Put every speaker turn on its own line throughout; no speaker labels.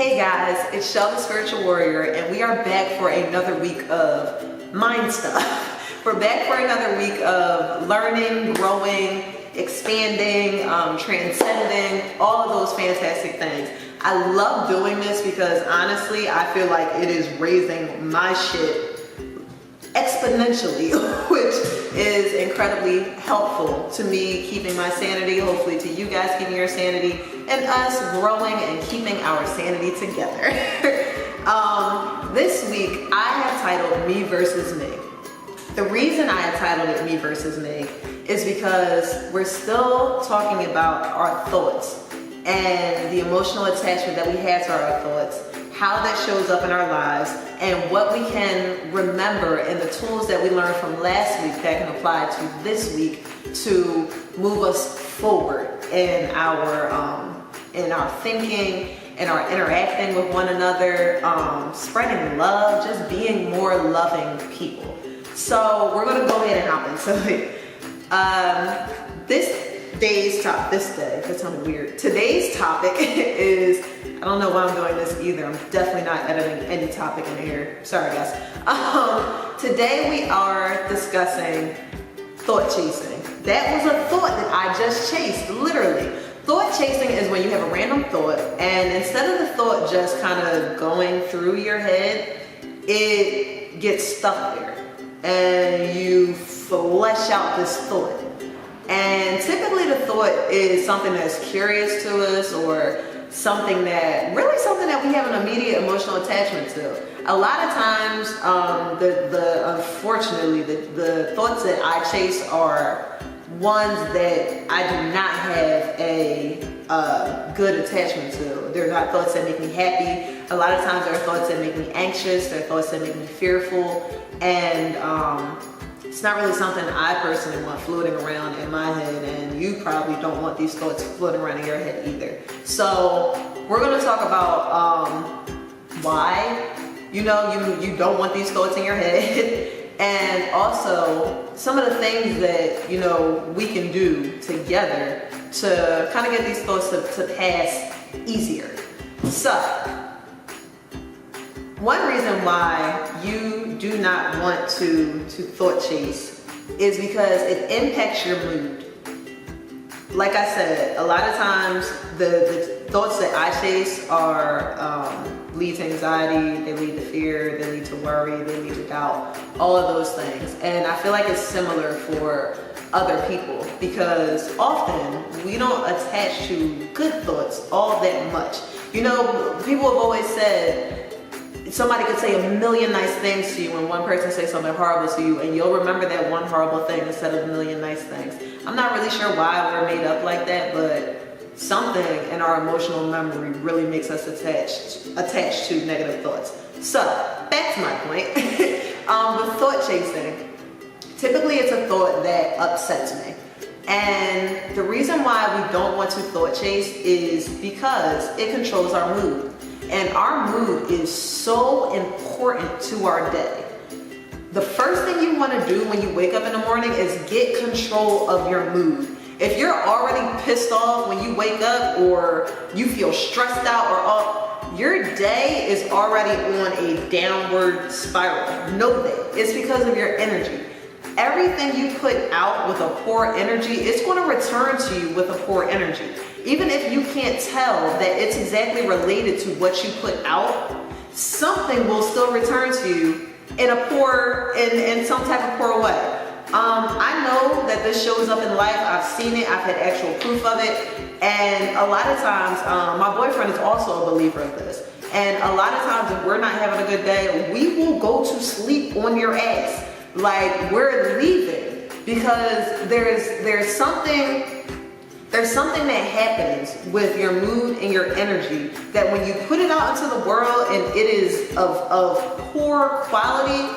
Hey guys, it's Shell the Spiritual Warrior, and we are back for another week of mind stuff. We're back for another week of learning, growing, expanding, transcending, all of those fantastic things. I love doing this because honestly, I feel like it is raising my shit exponentially, which is incredibly helpful to me keeping my sanity, hopefully to you guys keeping your sanity, and us growing and keeping our sanity together. This week I have titled Me Versus Me. The reason I have titled it Me Versus Me is because we're still talking about our thoughts and the emotional attachment that we have to our thoughts, how that shows up in our lives, and what we can remember and the tools that we learned from last week that can apply to this week to move us forward in our thinking, in our interacting with one another, spreading love, just being more loving people. So we're gonna go ahead and hop into it. That sounded weird. Today's topic is, I don't know why I'm doing this either. I'm definitely not editing any topic in here. Sorry guys. Today we are discussing thought chasing. That was a thought that I just chased, literally. Thought chasing is when you have a random thought, and instead of the thought just kind of going through your head, it gets stuck there. And you flesh out this thought. And typically the thought is something that's curious to us, or something that we have an immediate emotional attachment to. A lot of times, unfortunately, the thoughts that I chase are ones that I do not have a good attachment to. They're not thoughts that make me happy. A lot of times they're thoughts that make me anxious. They're thoughts that make me fearful. And it's not really something I personally want floating around in my head, and you probably don't want these thoughts floating around in your head either. So we're going to talk about why you don't want these thoughts in your head, and also some of the things that we can do together to kind of get these thoughts to pass easier. So one reason why you do not want to thought chase is because it impacts your mood. Like I said, a lot of times the thoughts that I chase lead to anxiety, they lead to fear, they lead to worry, they lead to doubt, all of those things. And I feel like it's similar for other people because often we don't attach to good thoughts all that much. People have always said, somebody could say a million nice things to you and one person say something horrible to you, and you'll remember that one horrible thing instead of a million nice things. I'm not really sure why we're made up like that, but something in our emotional memory really makes us attached to negative thoughts. So back to my point. With thought chasing, typically it's a thought that upsets me. And the reason why we don't want to thought chase is because it controls our mood. And our mood is so important to our day. The first thing you want to do when you wake up in the morning is get control of your mood. If you're already pissed off when you wake up, or you feel stressed out or off, your day is already on a downward spiral. Know that. It's because of your energy. Everything you put out with a poor energy, it's going to return to you with a poor energy. Even if you can't tell that it's exactly related to what you put out, something will still return to you in some type of poor way. I know that this shows up in life. I've seen it. I've had actual proof of it. And a lot of times, my boyfriend is also a believer of this. And a lot of times if we're not having a good day, we will go to sleep on your ass. Like we're leaving because there's something that happens with your mood and your energy that when you put it out into the world and it is of poor quality,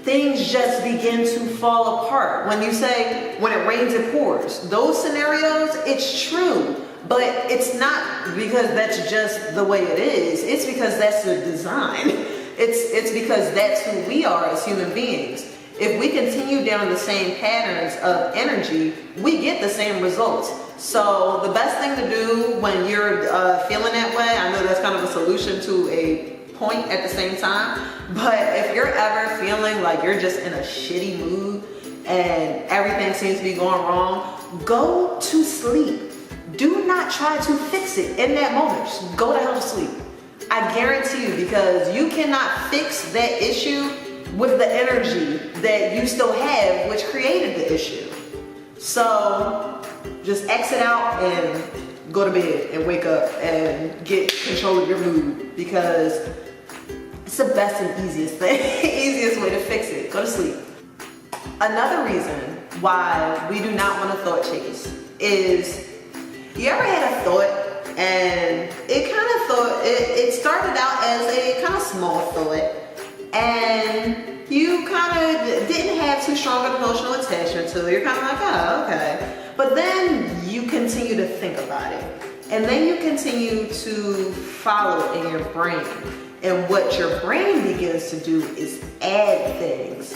things just begin to fall apart. When you say, when it rains, it pours. Those scenarios, it's true. But it's not because that's just the way it is. It's because that's the design. It's because that's who we are as human beings. If we continue down the same patterns of energy, we get the same results. So the best thing to do when you're feeling that way, I know that's kind of a solution to a point at the same time, but if you're ever feeling like you're just in a shitty mood and everything seems to be going wrong, go to sleep. Do not try to fix it in that moment. Just go to hell to sleep. I guarantee you, because you cannot fix that issue with the energy that you still have, which created the issue. So just exit out and go to bed and wake up and get control of your mood, because it's the best and easiest thing, easiest way to fix it. Go to sleep. Another reason why we do not want to thought chase is, you ever had a thought and it started out as a kind of small thought, and you kind of didn't have too strong an emotional attachment to it. You're kind of like, oh, okay. But then you continue to think about it, and then you continue to follow in your brain. And what your brain begins to do is add things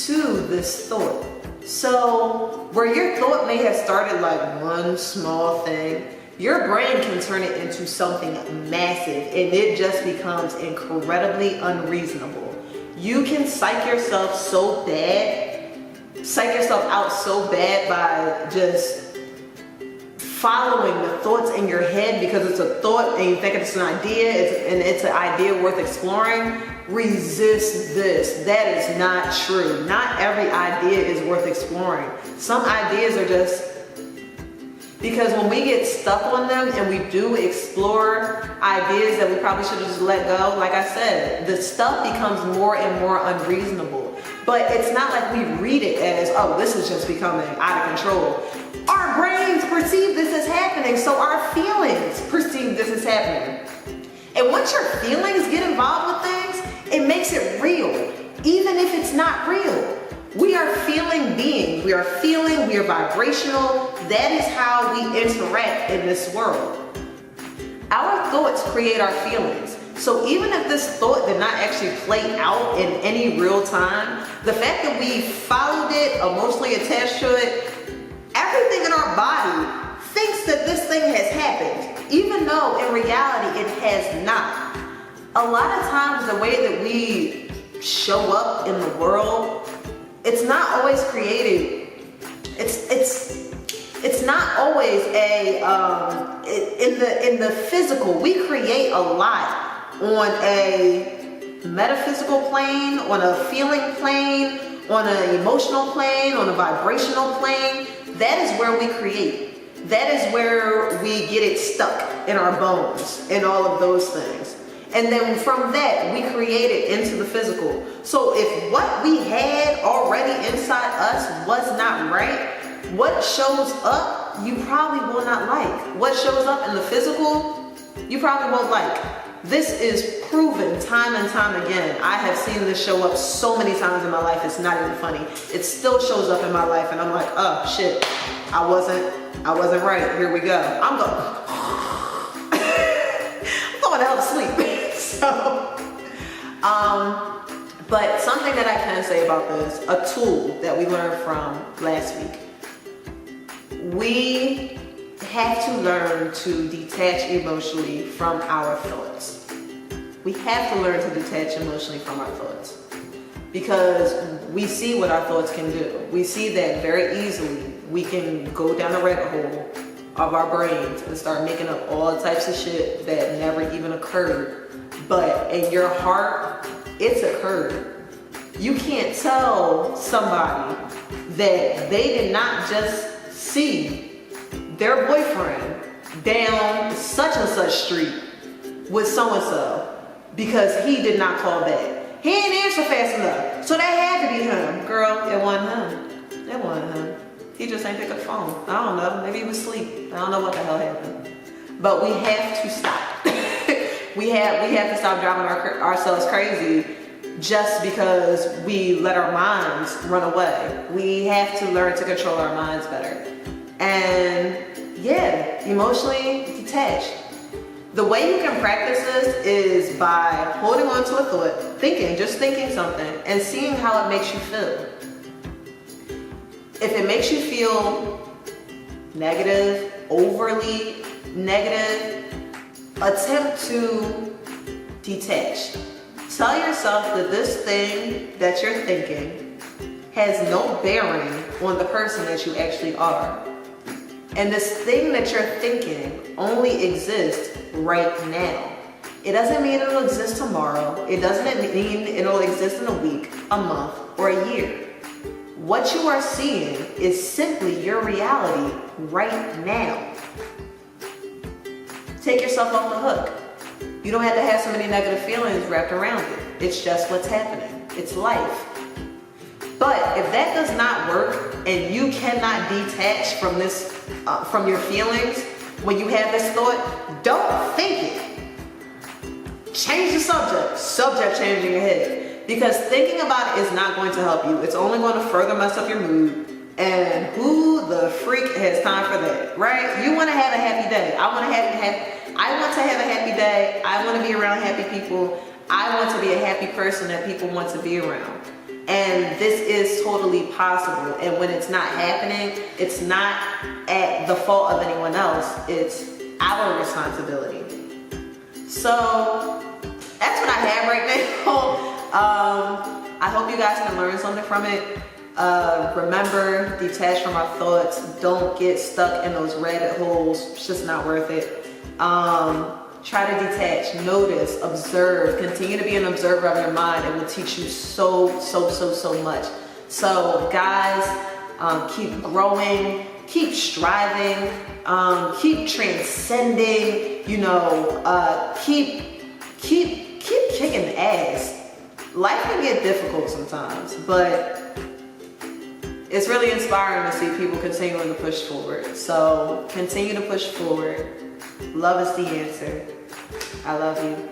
to this thought. So where your thought may have started like one small thing, your brain can turn it into something massive, and it just becomes incredibly unreasonable. You can psych yourself out so bad by just following the thoughts in your head, because it's a thought and you think it's an idea, it's an idea worth exploring. Resist this. That is not true. Not every idea is worth exploring. Some ideas are just, because when we get stuck on them and we do explore ideas that we probably should have just let go, like I said, the stuff becomes more and more unreasonable. But it's not like we read it as, oh, this is just becoming out of control. Our brains perceive this as happening, so our feelings perceive this as happening. And once your feelings get involved with things, it makes it real, even if it's not real. We are feeling beings. We are feeling, we are vibrational. That is how we interact in this world. Our thoughts create our feelings. So even if this thought did not actually play out in any real time, the fact that we followed it, emotionally attached to it, everything in our body thinks that this thing has happened, even though in reality it has not. A lot of times the way that we show up in the world, it's not always created. It's not always a in the physical. We create a lot on a metaphysical plane, on a feeling plane, on an emotional plane, on a vibrational plane. That is where we create. That is where we get it stuck in our bones and all of those things. And then from that, we create it into the physical. So if what we had already inside us was not right, what shows up, you probably will not like. What shows up in the physical, you probably won't like. This is proven time and time again. I have seen this show up so many times in my life, it's not even funny. It still shows up in my life and I'm like, oh shit, I wasn't right, here we go. I'm going to help sleep. So, but something that I can say about this, a tool that we learned from last week. We have to learn to detach emotionally from our thoughts. We have to learn to detach emotionally from our thoughts, because we see what our thoughts can do. We see that very easily. We can go down the rabbit hole of our brains and start making up all types of shit that never even occurred. But in your heart, it's occurred. You can't tell somebody that they did not just see their boyfriend down such and such street with so-and-so because he did not call back. He ain't answer fast enough. So that had to be him. Girl, it wasn't him. It wasn't him. He just ain't pick up the phone. I don't know. Maybe he was asleep. I don't know what the hell happened. But we have to stop. we have to stop driving ourselves crazy just because we let our minds run away. We have to learn to control our minds better. And yeah, emotionally detached. The way you can practice this is by holding on to a thought, just thinking something, and seeing how it makes you feel. If it makes you feel negative, overly negative, attempt to detach. Tell yourself that this thing that you're thinking has no bearing on the person that you actually are. And this thing that you're thinking only exists right now. It doesn't mean it'll exist tomorrow. It doesn't mean it'll exist in a week, a month, or a year. What you are seeing is simply your reality right now. Take yourself off the hook. You don't have to have so many negative feelings wrapped around it. It's just what's happening. It's life. But if that does not work and you cannot detach from this, from your feelings, when you have this thought, don't think it. Change the subject. Subject change in your head. Because thinking about it is not going to help you. It's only going to further mess up your mood. And who the freak has time for that, right? You want to have a happy day. I want to have a happy day. I want to be around happy people. I want to be a happy person that people want to be around. And this is totally possible. And when it's not happening, it's not at the fault of anyone else. It's our responsibility. So that's what I have right now. I hope you guys can learn something from it. Remember, detach from our thoughts. Don't get stuck in those rabbit holes. It's just not worth it. Try to detach, notice, observe, continue to be an observer of your mind. It will teach you so much. So guys, keep growing, keep striving, keep transcending, keep kicking ass. Life can get difficult sometimes, but it's really inspiring to see people continuing to push forward. So continue to push forward. Love is the answer. I love you.